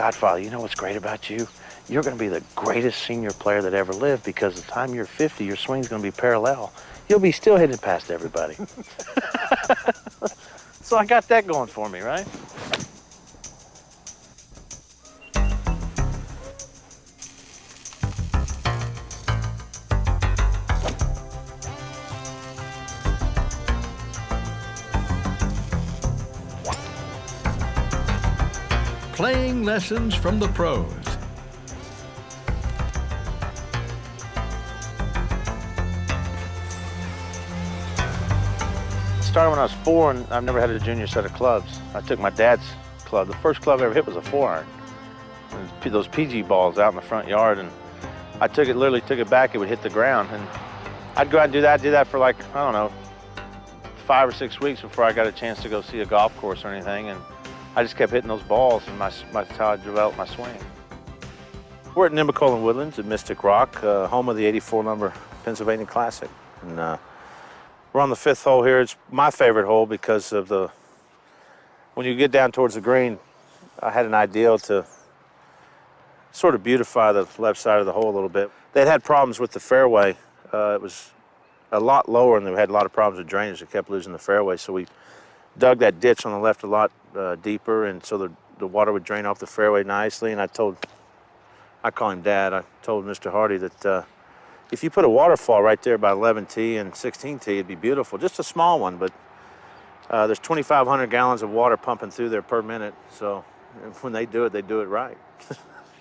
Godfather, you know what's great about you? You're going to be the greatest senior player that ever lived because the time you're 50, your swing's going to be parallel. You'll be still hitting past everybody. So I got that going for me, right? Playing lessons from the pros. Started when I was 4, and I've never had a junior set of clubs. I took my dad's club. The first club I ever hit was a 4-iron. Those PG balls out in the front yard, and I literally took it back, it would hit the ground. And I'd go out and do that for like, I don't know, 5 or 6 weeks before I got a chance to go see a golf course or anything. And I just kept hitting those balls, and that's how I developed my swing. We're at Nemacolin Woodlands at Mystic Rock, home of the 84 number Pennsylvania Classic. And we're on the 5th hole here. It's my favorite hole because of when you get down towards the green, I had an ideal to sort of beautify the left side of the hole a little bit. They'd had problems with the fairway. It was a lot lower, and they had a lot of problems with drainage. They kept losing the fairway, so we dug that ditch on the left a lot deeper, and so the water would drain off the fairway nicely. And I call him Dad, I told Mr. Hardy that if you put a waterfall right there by 11T and 16T, it'd be beautiful. Just a small one, but there's 2,500 gallons of water pumping through there per minute, so when they do it right.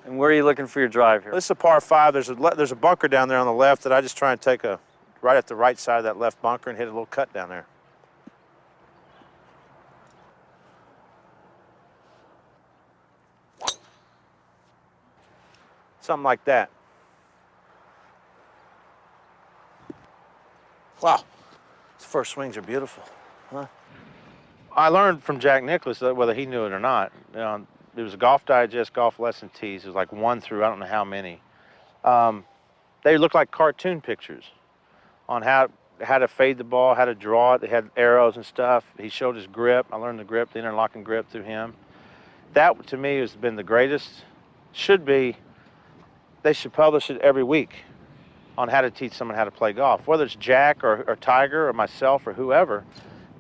And where are you looking for your drive here? This is a par 5. There's a bunker down there on the left that I just try and take right at the right side of that left bunker and hit a little cut down there. Something like that. Wow, these first swings are beautiful, huh? I learned from Jack Nicklaus, whether he knew it or not. It was a Golf Digest Golf Lesson tees. It was like 1 through I don't know how many. They looked like cartoon pictures on how to fade the ball, how to draw it. They had arrows and stuff. He showed his grip. I learned the grip, the interlocking grip through him. That, to me, has been the greatest. They should publish it every week on how to teach someone how to play golf. Whether it's Jack or Tiger or myself or whoever,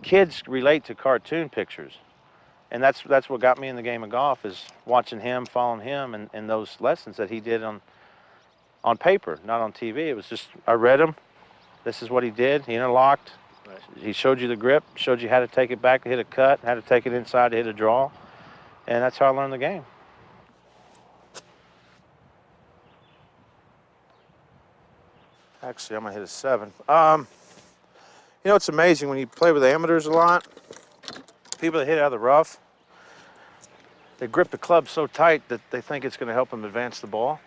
kids relate to cartoon pictures. And that's what got me in the game of golf, is watching him, following him, and those lessons that he did on paper, not on TV. It was just, I read him. This is what he did. He interlocked. Right. He showed you the grip, showed you how to take it back to hit a cut, how to take it inside to hit a draw. And that's how I learned the game. Actually, I'm gonna hit a 7. You know, it's amazing when you play with amateurs a lot, people that hit out of the rough, they grip the club so tight that they think it's gonna help them advance the ball.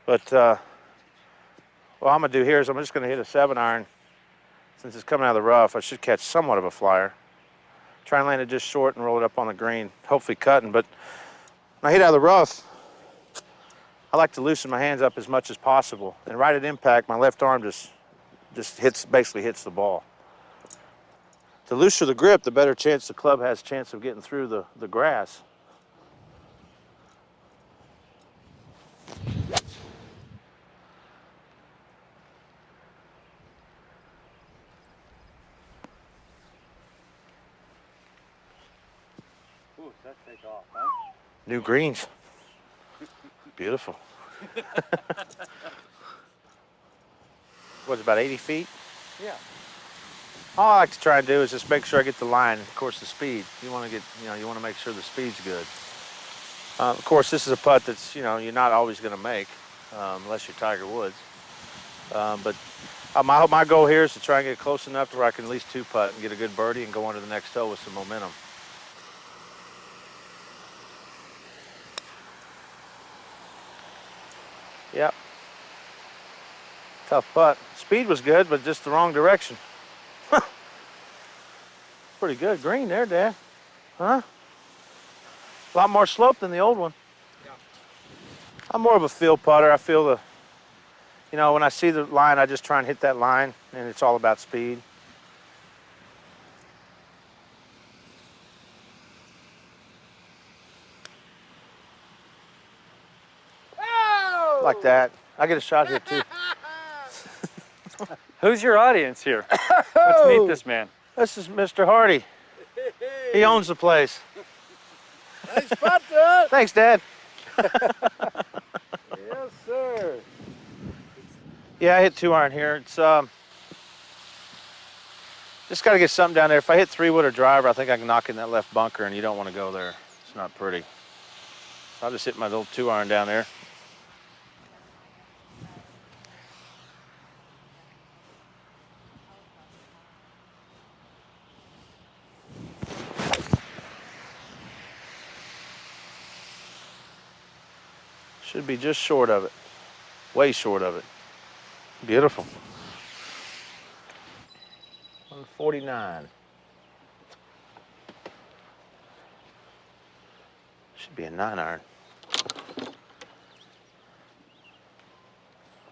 But what I'm gonna do here is I'm just gonna hit a 7-iron. Since it's coming out of the rough, I should catch somewhat of a flyer. Try and land it just short and roll it up on the green, hopefully cutting. But when I hit out of the rough, I like to loosen my hands up as much as possible. And right at impact, my left arm just basically hits the ball. The looser the grip, the better chance the club has a chance of getting through the grass. Ooh, that take off, huh? New greens. Beautiful. What's about 80 feet? Yeah. All I like to try and do is just make sure I get the line. Of course, the speed. You want to make sure the speed's good. Of course, this is a putt that's, you're not always going to make, unless you're Tiger Woods. But my goal here is to try and get close enough to where I can at least 2-putt and get a good birdie and go on to the next hole with some momentum. Yep. Tough putt. Speed was good, but just the wrong direction. Pretty good green there, Dad. Huh? A lot more slope than the old one. Yeah. I'm more of a field putter. I feel when I see the line, I just try and hit that line, and it's all about speed. Like that. I get a shot here too. Who's your audience here? Let's meet this man. This is Mr. Hardy. He owns the place. Nice spot, Dad. Thanks, Dad. Yes, sir. Yeah, I hit 2-iron here. It's just got to get something down there. If I hit 3-wood or driver, I think I can knock in that left bunker, and you don't want to go there. It's not pretty. So I'll just hit my little 2-iron down there. Should be just short of it. Way short of it. Beautiful. 149. Should be a 9-iron.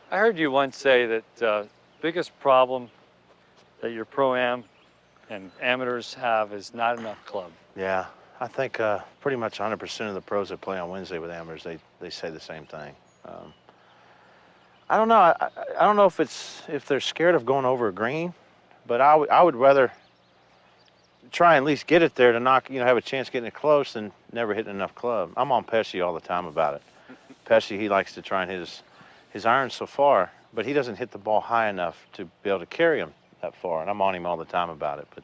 I heard you once say that biggest problem that your pro-am and amateurs have is not enough club. Yeah, I think pretty much 100% of the pros that play on Wednesday with amateurs, they say the same thing. I don't know. I don't know if they're scared of going over a green, but I would rather try and at least get it there to knock, have a chance getting it close than never hitting enough club. I'm on Pesci all the time about it. Pesci, he likes to try and hit his irons so far, but he doesn't hit the ball high enough to be able to carry him that far, and I'm on him all the time about it. But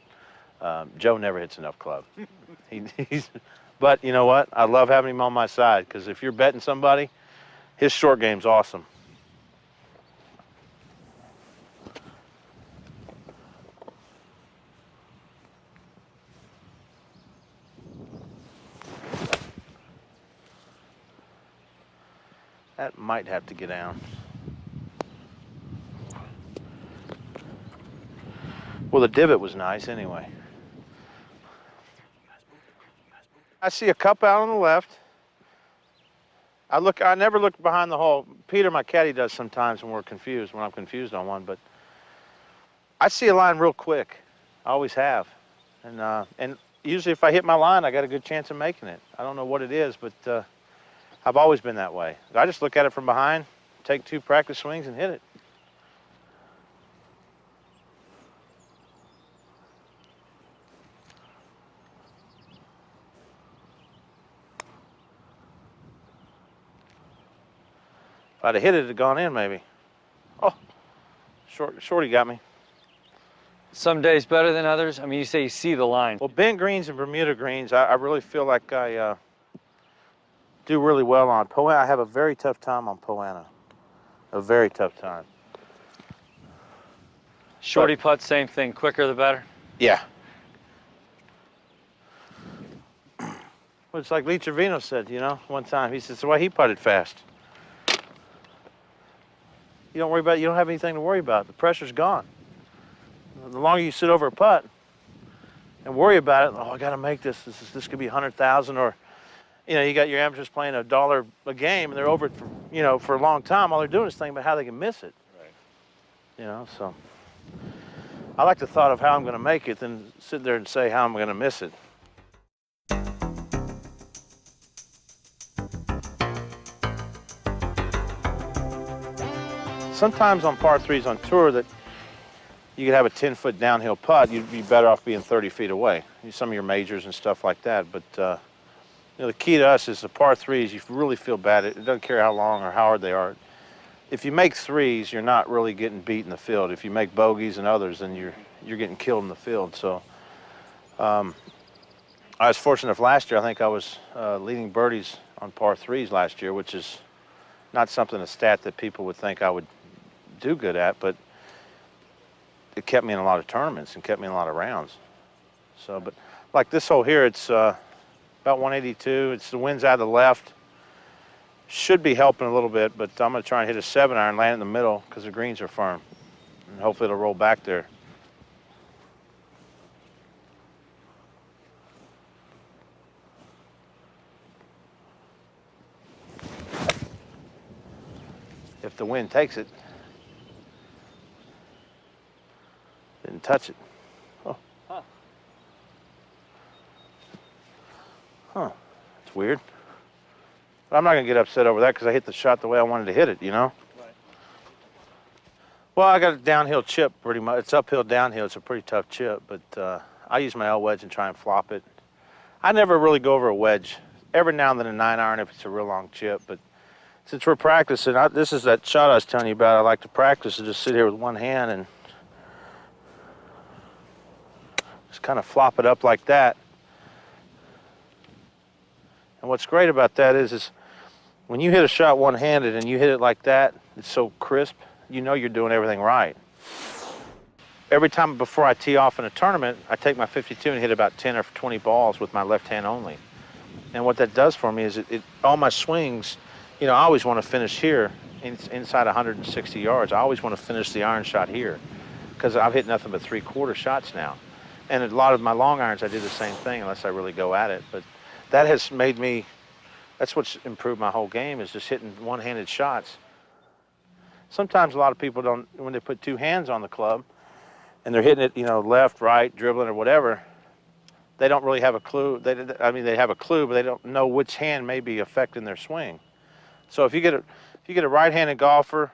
Joe never hits enough club. But you know what? I love having him on my side, because if you're betting somebody, his short game's awesome. That might have to get down. Well, the divot was nice anyway. I see a cup out on the left. I never look behind the hole. Peter, my caddy, does sometimes when I'm confused on one, but I see a line real quick. I always have. And usually if I hit my line, I got a good chance of making it. I don't know what it is, but I've always been that way. I just look at it from behind, take 2 practice swings and hit it. If I'd have hit it, it'd have gone in maybe. Oh, shorty got me. Some days better than others? I mean, you say you see the line. Well, bent greens and Bermuda greens, I really feel like I do really well on. I have a very tough time on Poana. A very tough time. Shorty putt, same thing. Quicker the better? Yeah. Well, it's like Lee Trevino said, one time. He said, "It's the way he putted fast." You don't have anything to worry about. The pressure's gone. The longer you sit over a putt and worry about it, I got to make this. This could be 100,000, or you got your amateurs playing $1 a game and they're over it for a long time. All they're doing is thinking about how they can miss it. Right. So I like the thought of how I'm going to make it than sit there and say how I'm going to miss it. Sometimes on par 3s on tour that you could have a 10-foot downhill putt, you'd be better off being 30 feet away. Some of your majors and stuff like that. But the key to us is the par 3s, you really feel bad. It doesn't care how long or how hard they are. If you make 3s, you're not really getting beat in the field. If you make bogeys and others, then you're getting killed in the field. So I was fortunate enough last year. I think I was leading birdies on par 3s last year, which is not a stat that people would think I would do good at, but it kept me in a lot of tournaments and kept me in a lot of rounds. So, but like this hole here, it's about 182. It's the wind's out of the left. Should be helping a little bit, but I'm going to try and hit a 7-iron, land in the middle because the greens are firm, and hopefully it'll roll back there. If the wind takes it. Didn't touch it. Oh. Huh. It's weird. But I'm not going to get upset over that because I hit the shot the way I wanted to hit it, you know? Right. Well, I got a downhill chip pretty much. It's uphill, downhill. It's a pretty tough chip, but I use my L wedge and try and flop it. I never really go over a wedge. Every now and then a 9-iron if it's a real long chip, but since we're practicing, this is that shot I was telling you about. I like to practice and just sit here with one hand and just kind of flop it up like that. And what's great about that is when you hit a shot one-handed and you hit it like that, it's so crisp, you know you're doing everything right. Every time before I tee off in a tournament, I take my 52 and hit about 10 or 20 balls with my left hand only. And what that does for me is all my swings, you know, I always want to finish here inside 160 yards. I always want to finish the iron shot here because I've hit nothing but 3/4 shots now. And a lot of my long irons, I do the same thing unless I really go at it. But that has made me, that's what's improved my whole game, is just hitting one-handed shots. Sometimes a lot of people don't, when they put two hands on the club and they're hitting it, you know, left, right, dribbling or whatever, they don't really have a clue. They have a clue, but they don't know which hand may be affecting their swing. So if you get a right-handed golfer,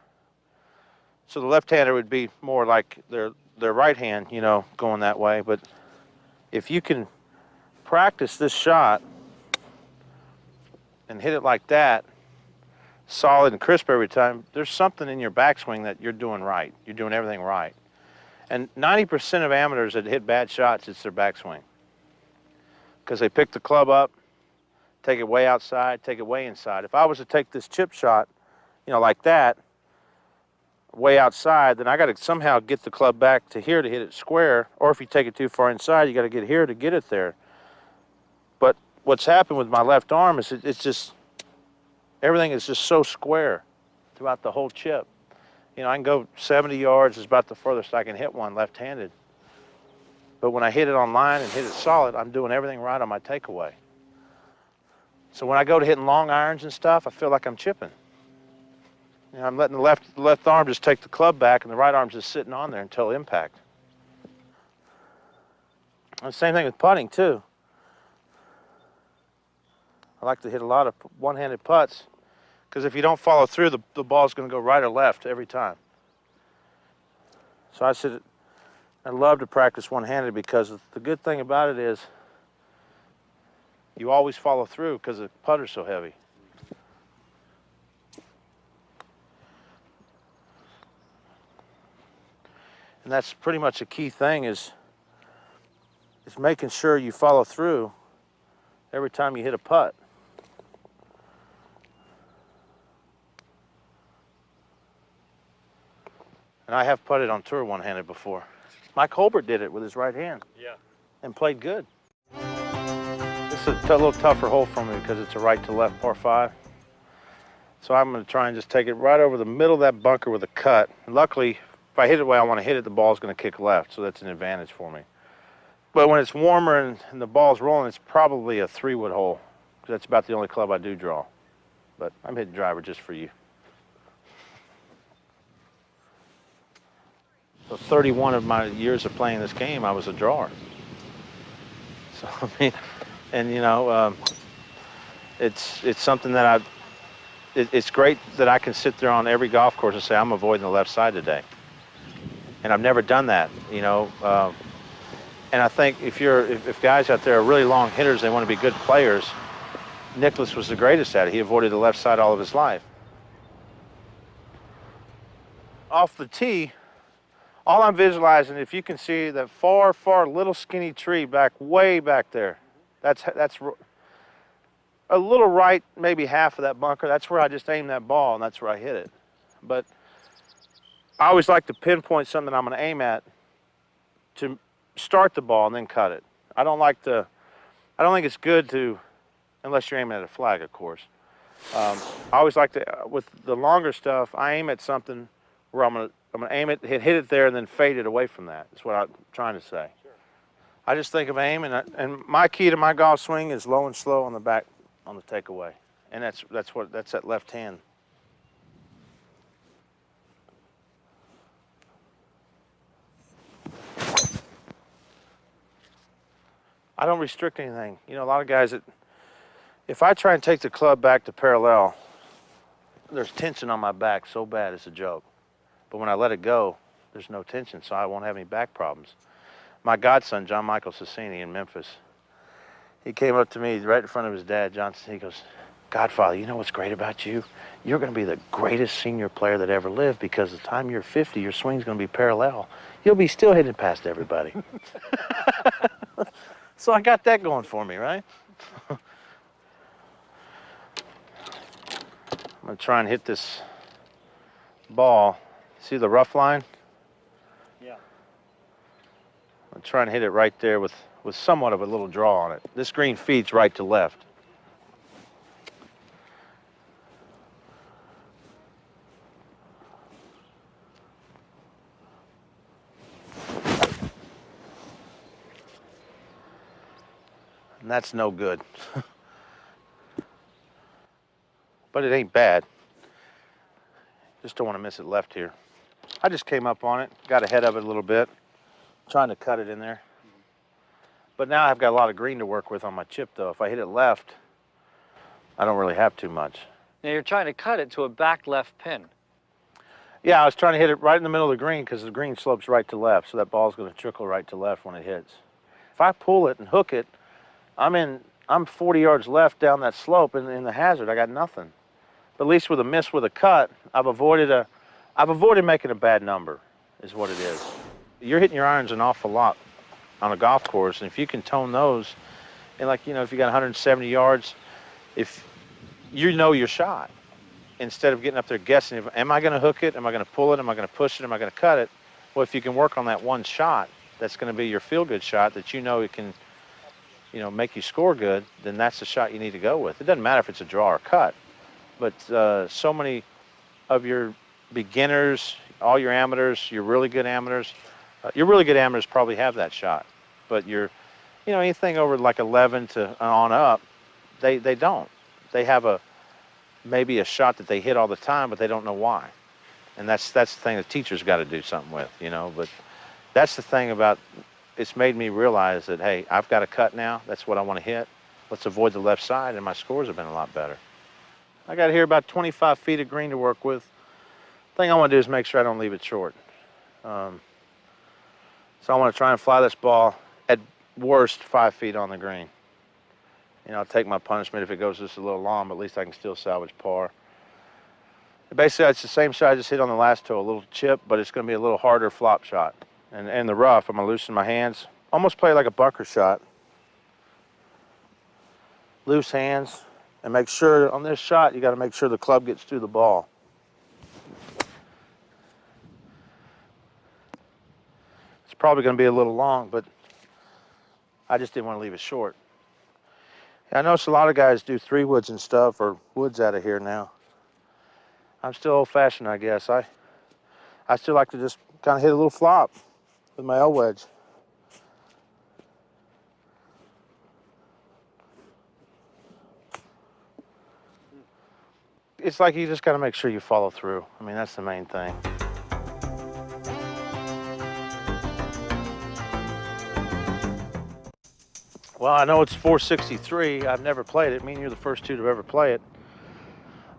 so the left-hander would be more like their right hand, you know, going that way. But if you can practice this shot and hit it like that, solid and crisp every time, there's something in your backswing that you're doing right. You're doing everything right. And 90% of amateurs that hit bad shots, it's their backswing. Because they pick the club up, take it way outside, take it way inside. If I was to take this chip shot, you know, like that, way outside, then I got to somehow get the club back to here to hit it square. Or if you take it too far inside, you got to get here to get it there. But what's happened with my left arm is it's just, everything is just so square throughout the whole chip. You know, I can go 70 yards is about the furthest I can hit one left-handed. But when I hit it on line and hit it solid, I'm doing everything right on my takeaway. So when I go to hitting long irons and stuff, I feel like I'm chipping. You know, I'm letting the left arm just take the club back and the right arm's just sitting on there until impact. And the same thing with putting too. I like to hit a lot of one-handed putts because if you don't follow through, the ball's going to go right or left every time. So I love to practice one-handed because the good thing about it is you always follow through because the putter's so heavy. And that's pretty much a key thing is making sure you follow through every time you hit a putt. And I have putted on tour one-handed before. Mike Holbert did it with his right hand. Yeah. And played good. This is a little tougher hole for me because it's a right to left par 5. So I'm going to try and just take it right over the middle of that bunker with a cut. And luckily, if I hit it the way I want to hit it, the ball's going to kick left, so that's an advantage for me. But when it's warmer and the ball's rolling, it's probably a 3-wood hole. Because that's about the only club I do draw. But I'm hitting driver just for you. So 31 of my years of playing this game, I was a drawer. So, I mean, and you know, it's something that it's great that I can sit there on every golf course and say, I'm avoiding the left side today. And I've never done that, you know. And I think if guys out there are really long hitters, they want to be good players, Nicklaus was the greatest at it. He avoided the left side all of his life. Off the tee, all I'm visualizing, if you can see that far, far little skinny tree way back there, that's a little right, maybe half of that bunker. That's where I just aim that ball, and that's where I hit it. But I always like to pinpoint something I'm going to aim at to start the ball and then cut it. I don't think it's good to, unless you're aiming at a flag, of course. I always like to, with the longer stuff, I aim at something where I'm going to aim it, hit it there, and then fade it away from that. That's what I'm trying to say. Sure. I just think of aim, and my key to my golf swing is low and slow on the back, on the takeaway, and that's that left hand. I don't restrict anything. You know, a lot of guys that If I try and take the club back to parallel, there's tension on my back so bad it's a joke. But when I let it go, there's no tension, so I won't have any back problems. My godson, John Michael Sassini in Memphis, he came up to me right in front of his dad, Johnson. He goes, "Godfather, you know what's great about you? You're going to be the greatest senior player that ever lived, because the time you're 50, your swing's going to be parallel. You'll be still hitting past everybody." So I got that going for me, right? I'm going to try and hit this ball. See the rough line? Yeah. I'm trying to hit it right there with somewhat of a little draw on it. This green feeds right to left. And that's no good. But it ain't bad. Just don't want to miss it left here. I just came up on it, got ahead of it a little bit, trying to cut it in there. But now I've got a lot of green to work with on my chip, though. If I hit it left, I don't really have too much. Now you're trying to cut it to a back left pin. Yeah, I was trying to hit it right in the middle of the green because the green slopes right to left, so that ball's going to trickle right to left when it hits. If I pull it and hook it, I'm 40 yards left down that slope in the hazard. I got nothing. But at least with a miss with a cut, I've avoided making a bad number, is what it is. You're hitting your irons an awful lot on a golf course, and if you can tone those, and like, you know, if you got 170 yards, if you know your shot, instead of getting up there guessing, am I going to hook it? Am I going to pull it? Am I going to push it? Am I going to cut it? Well, if you can work on that one shot, that's going to be your feel-good shot that you know it can, you know, make you score good, then that's the shot you need to go with. It doesn't matter if it's a draw or cut, but so many of your beginners, all your amateurs, your really good amateurs probably have that shot, but anything over like 11 to on up, they don't. They have maybe a shot that they hit all the time, but they don't know why. And that's the thing the teacher's got to do something with, you know. But that's the thing about, it's made me realize that, hey, I've got a cut now. That's what I want to hit. Let's avoid the left side, and my scores have been a lot better. I got here about 25 feet of green to work with. The thing I want to do is make sure I don't leave it short. So I want to try and fly this ball at worst 5 feet on the green. You know, I'll take my punishment if it goes just a little long, but at least I can still salvage par. Basically, it's the same shot I just hit on the last toe, a little chip, but it's going to be a little harder flop shot. And in the rough, I'm going to loosen my hands, almost play like a bunker shot. Loose hands, and make sure on this shot, you got to make sure the club gets through the ball. It's probably going to be a little long, but I just didn't want to leave it short. I notice a lot of guys do 3-woods and stuff, or woods out of here now. I'm still old-fashioned, I guess. I still like to just kind of hit a little flop with my L wedge. It's like you just got to make sure you follow through. I mean, that's the main thing. Well, I know it's 463. I've never played it. Me and you're the first two to ever play it.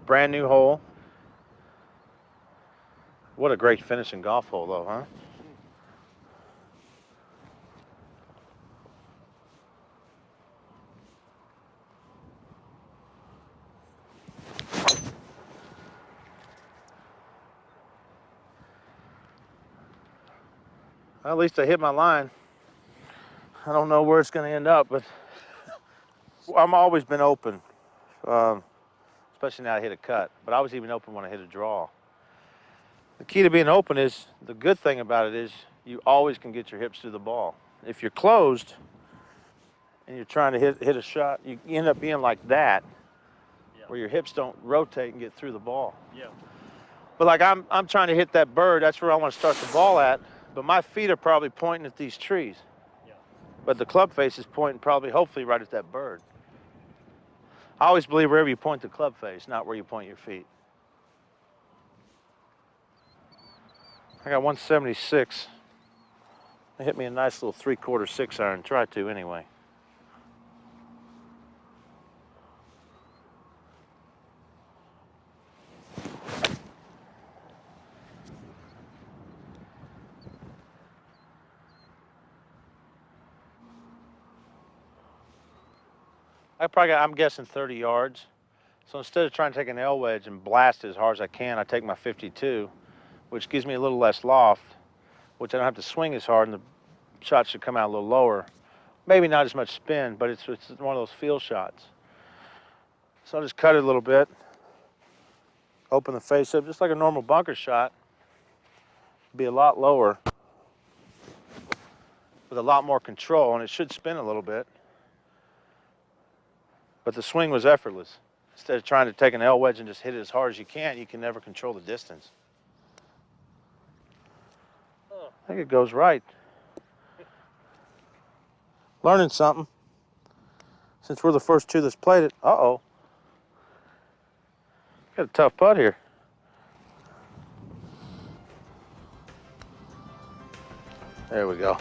Brand new hole. What a great finishing golf hole, though, huh? Well, at least I hit my line. I don't know where it's going to end up, but I've always been open, especially now I hit a cut. But I was even open when I hit a draw. The key to being open is, the good thing about it is, you always can get your hips through the ball. If you're closed and you're trying to hit a shot, you end up being like that, where your hips don't rotate and get through the ball. Yeah. But like I'm trying to hit that bird, that's where I want to start the ball at, but my feet are probably pointing at these trees. Yeah. But the club face is pointing probably, hopefully, right at that bird. I always believe wherever you point the club face, not where you point your feet. I got 176. It hit me a nice little 3/4 6-iron. Try to anyway. I'm guessing 30 yards. So instead of trying to take an L wedge and blast it as hard as I can, I take my 52, which gives me a little less loft, which I don't have to swing as hard, and the shot should come out a little lower. Maybe not as much spin, but it's one of those feel shots. So I'll just cut it a little bit, open the face up, just like a normal bunker shot. Be a lot lower with a lot more control, and it should spin a little bit. But the swing was effortless. Instead of trying to take an L wedge and just hit it as hard as you can never control the distance. I think it goes right. Learning something. Since we're the first two that's played it. Uh-oh. Got a tough putt here. There we go.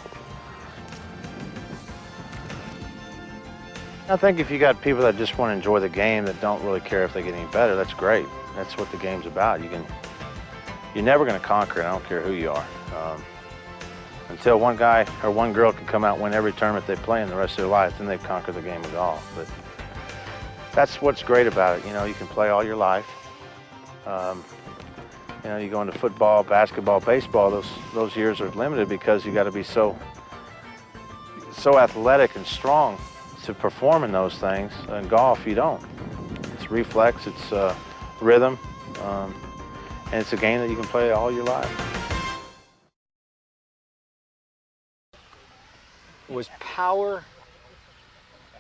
I think if you got people that just want to enjoy the game, that don't really care if they get any better, that's great. That's what the game's about. You're never going to conquer it. I don't care who you are. Until one guy or one girl can come out and win every tournament they play in the rest of their life, then they've conquered the game of golf. But that's what's great about it. You know, you can play all your life. You know, you go into football, basketball, baseball, those years are limited because you got to be so athletic and strong to perform in those things. In golf, you don't. It's reflex, it's rhythm, and it's a game that you can play all your life. Was power,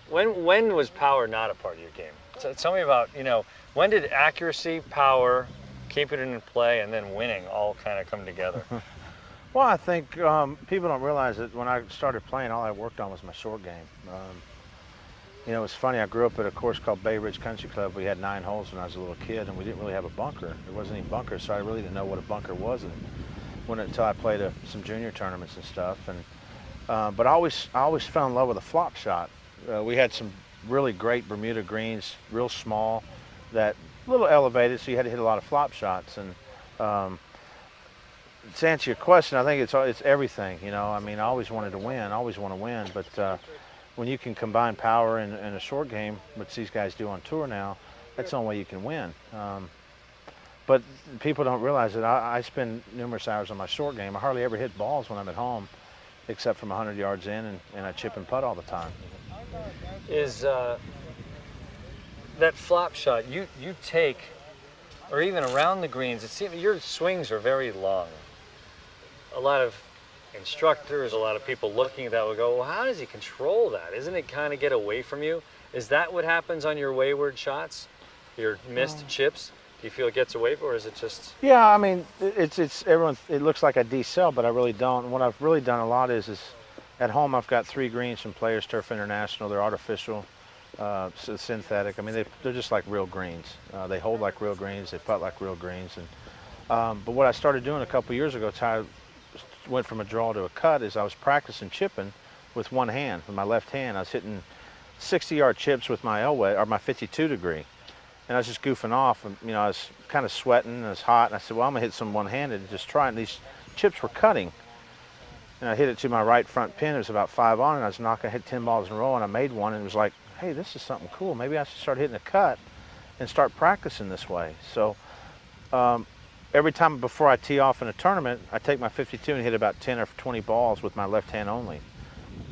when was power not a part of your game? So tell me about, you know, when did accuracy, power, keeping it in play, and then winning all kind of come together? Well, I think people don't realize that when I started playing, all I worked on was my short game. You know, it's funny, I grew up at a course called Bay Ridge Country Club. We had 9 holes when I was a little kid, and we didn't really have a bunker. There wasn't any bunker, so I really didn't know what a bunker was until I played some junior tournaments and stuff. But I always fell in love with a flop shot. We had some really great Bermuda greens, real small, that a little elevated, so you had to hit a lot of flop shots. And to answer your question, I think it's everything. You know, I mean, I always wanted to win, but when you can combine power in a short game, which these guys do on tour now, that's the only way you can win. But people don't realize that I spend numerous hours on my short game. I hardly ever hit balls when I'm at home, except from 100 yards in, and I chip and putt all the time. Is that flop shot you take, or even around the greens, it seems your swings are very long. A lot of instructors, a lot of people looking at that will go, well, how does he control that? Isn't it kind of get away from you? Is that what happens on your wayward shots, your missed chips? Do you feel it gets away, or is it just? Yeah, I mean, it's everyone. It looks like I decel, but I really don't. And what I've really done a lot is at home I've got 3 greens from Players Turf International. They're artificial, synthetic. I mean, they're just like real greens. They hold like real greens. They putt like real greens. And but what I started doing a couple years ago, it's how I went from a draw to a cut, is I was practicing chipping with one hand, with my left hand. I was hitting 60-yard chips with my elbow or my 52 degree. And I was just goofing off, and you know, I was kind of sweating, and it was hot, and I said, well, I'm gonna hit some one-handed and just try it. And these chips were cutting. And I hit it to my right front pin. It was about 5 on, and I was knocking, hit 10 balls in a row, and I made one, and it was like, hey, this is something cool. Maybe I should start hitting a cut and start practicing this way. So every time before I tee off in a tournament, I take my 52 and hit about 10 or 20 balls with my left hand only.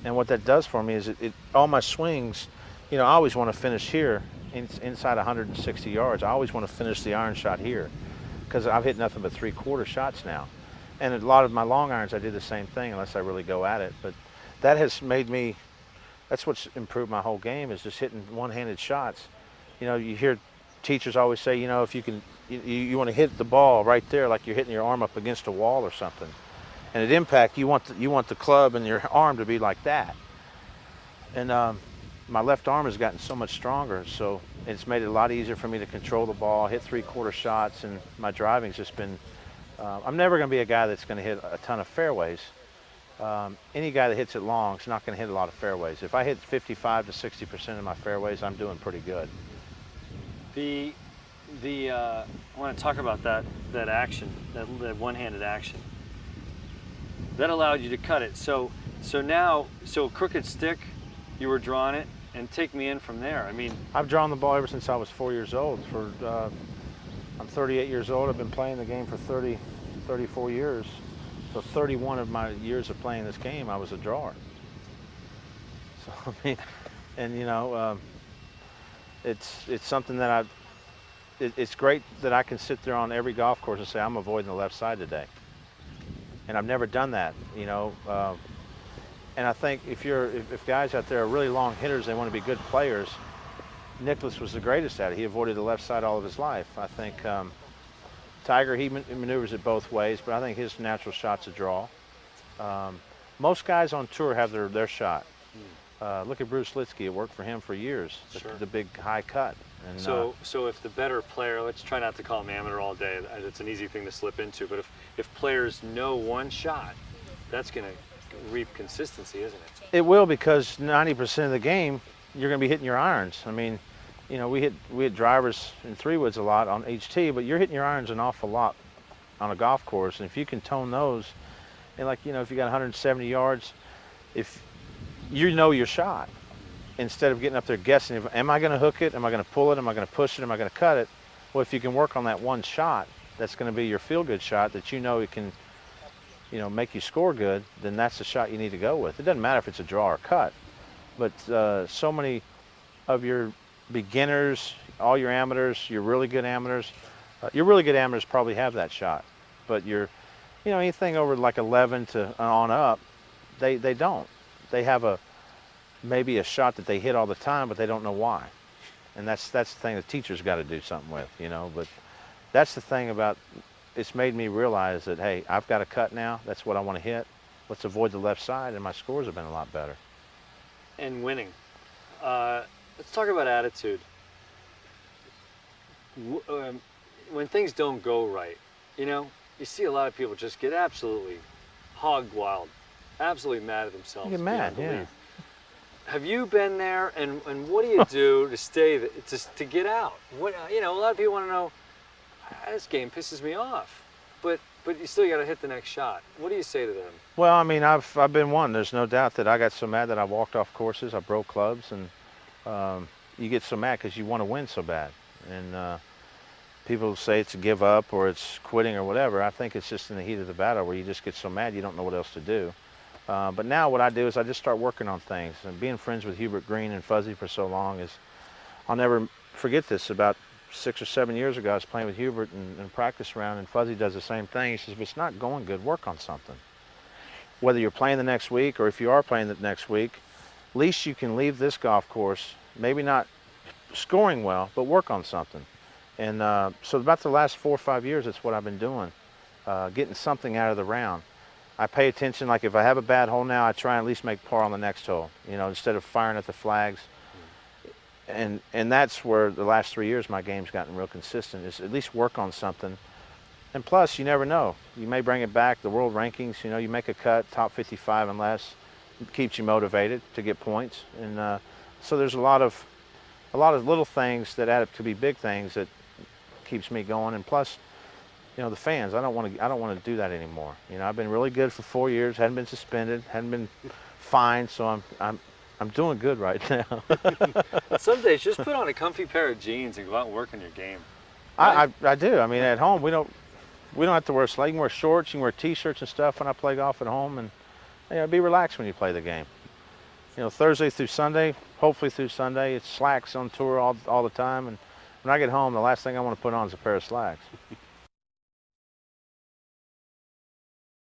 And what that does for me is all my swings, you know, I always want to finish here inside 160 yards. I always want to finish the iron shot here because I've hit nothing but 3/4 shots now. And a lot of my long irons, I do the same thing unless I really go at it. But that has made me, that's what's improved my whole game, is just hitting one-handed shots. You know, you hear teachers always say, you know, if you can, you want to hit the ball right there like you're hitting your arm up against a wall or something. And at impact, you want the club and your arm to be like that. And my left arm has gotten so much stronger, so it's made it a lot easier for me to control the ball, hit 3/4 shots, and my driving's just been, I'm never going to be a guy that's going to hit a ton of fairways. Any guy that hits it long is not going to hit a lot of fairways. If I hit 55 to 60% of my fairways, I'm doing pretty good. I want to talk about that action, that one-handed action. That allowed you to cut it. So crooked stick, you were drawing it, and take me in from there. I mean, I've drawn the ball ever since I was 4 years old. I'm 38 years old. I've been playing the game for 34 years. So 31 of my years of playing this game, I was a drawer. So I mean, and it's something that it's great that I can sit there on every golf course and say I'm avoiding the left side today. And I've never done that, and I think if guys out there are really long hitters, they want to be good players. Nicklaus was the greatest at it. He avoided the left side all of his life. I think Tiger, he maneuvers it both ways, but I think his natural shot's a draw. Most guys on tour have their shot. Look at Bruce Litsky. It worked for him for years, Sure. the big high cut. And, so if the better player, let's try not to call them amateur all day. It's an easy thing to slip into. But if players know one shot, that's going to reap consistency, isn't it? It will, because 90% of the game, you're going to be hitting your irons. I mean, we hit drivers in three woods a lot on each tee, but you're hitting your irons an awful lot on a golf course. And if you can tone those, and if you got 170 yards, if you know your shot, instead of getting up there guessing, am I going to hook it? Am I going to pull it? Am I going to push it? Am I going to cut it? Well, if you can work on that one shot, that's going to be your feel-good shot that it can, make you score good, then that's the shot you need to go with. It doesn't matter if it's a draw or cut, but so many of your beginners, all your amateurs, your really good amateurs probably have that shot, but anything over like 11 to on up, they don't. They have maybe a shot that they hit all the time, but they don't know why. And that's the thing the teacher's got to do something with, but that's the thing about, it's made me realize that, hey, I've got a cut now. That's what I want to hit. Let's avoid the left side, and my scores have been a lot better. And winning. Let's talk about attitude. When things don't go right, you see a lot of people just get absolutely hog wild, absolutely mad at themselves. You get mad, yeah. Have you been there, and what do you do to stay, to get out? A lot of people want to know, this game pisses me off, but you still got to hit the next shot. What do you say to them? Well, I mean, I've been one. There's no doubt that I got so mad that I walked off courses. I broke clubs, and you get so mad because you want to win so bad. And people say it's a give up or it's quitting or whatever. I think it's just in the heat of the battle where you just get so mad you don't know what else to do. But now what I do is I just start working on things. And being friends with Hubert Green and Fuzzy for so long I'll never forget this. About 6 or 7 years ago, I was playing with Hubert in practice round, and Fuzzy does the same thing. He says, if it's not going good, work on something. Whether you're playing the next week or if you are playing the next week, at least you can leave this golf course, maybe not scoring well, but work on something. And so about the last 4 or 5 years, that's what I've been doing, getting something out of the round. I pay attention, like if I have a bad hole now, I try and at least make par on the next hole, instead of firing at the flags. And that's where the last 3 years my game's gotten real consistent, is at least work on something. And plus, you never know. You may bring it back, the world rankings, you make a cut, top 55 and less, it keeps you motivated to get points. And so there's a lot of little things that add up to be big things that keeps me going. And plus, the fans, I don't want to do that anymore. I've been really good for 4 years, hadn't been suspended, hadn't been fined, so I'm doing good right now. Some days, just put on a comfy pair of jeans and go out and work on your game. Right? I do. I mean, at home we don't have to wear slacks. You can wear shorts, you can wear t-shirts and stuff when I play golf at home, and be relaxed when you play the game. Thursday through Sunday, hopefully through Sunday, it's slacks on tour all the time, and when I get home, the last thing I want to put on is a pair of slacks.